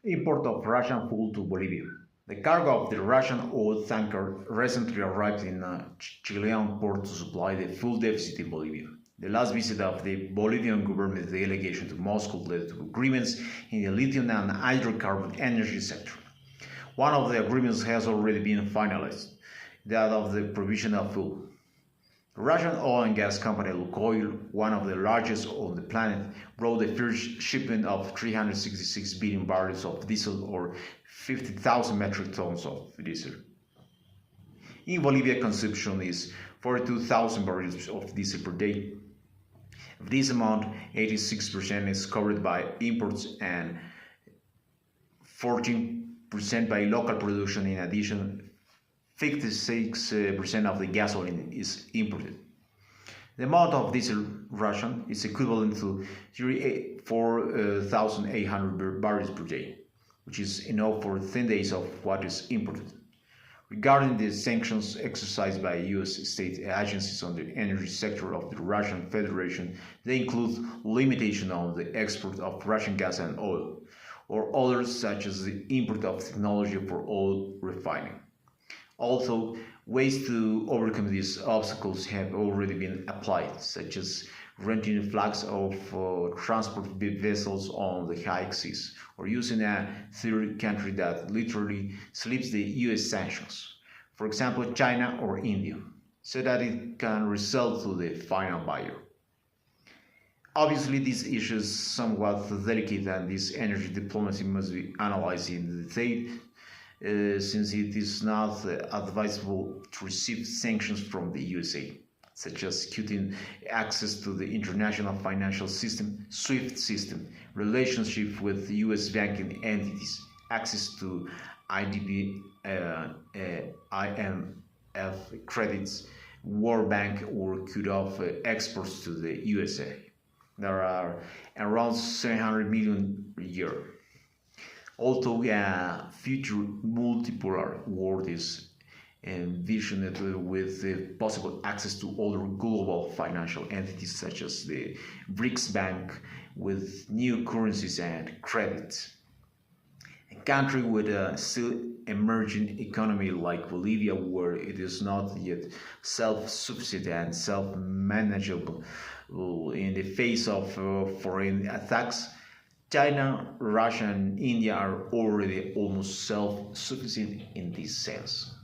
Import of Russian fuel to Bolivia. The cargo of the Russian oil tanker recently arrived in a Chilean port to supply the fuel deficit in Bolivia. The last visit of the Bolivian government delegation to Moscow led to agreements in the lithium and hydrocarbon energy sector. One of the agreements has already been finalized, that of the provision of fuel. The Russian oil and gas company Lukoil, one of the largest on the planet, brought the first shipment of 366 billion barrels of diesel or 50,000 metric tons of diesel. In Bolivia, consumption is 42,000 barrels of diesel per day. Of this amount, 86% is covered by imports and 14% by local production. In addition, 56% of the gasoline is imported. The amount of diesel Russian is equivalent to 4,800 barrels per day, which is enough for 10 days of what is imported. Regarding the sanctions exercised by U.S. state agencies on the energy sector of the Russian Federation, they include limitation on the export of Russian gas and oil, or others such as the import of technology for oil refining. Also, ways to overcome these obstacles have already been applied, such as renting flags of transport vessels on the high seas, or using a third country that literally slips the US sanctions, for example China or India, so that it can resell to the final buyer. Obviously, this issue is somewhat delicate and this energy diplomacy must be analyzed in detail, since it is not advisable to receive sanctions from the USA, such as cutting access to the international financial system, SWIFT system, relationship with US banking entities, access to IMF credits, World Bank, or cut off exports to the USA. There are around 700 million a year. Although a future multipolar world is envisioned with possible access to other global financial entities such as the BRICS Bank with new currencies and credit. A country with a still emerging economy like Bolivia, where it is not yet self-sufficient and self-manageable in the face of foreign attacks, China, Russia, and India are already almost self-sufficient in this sense.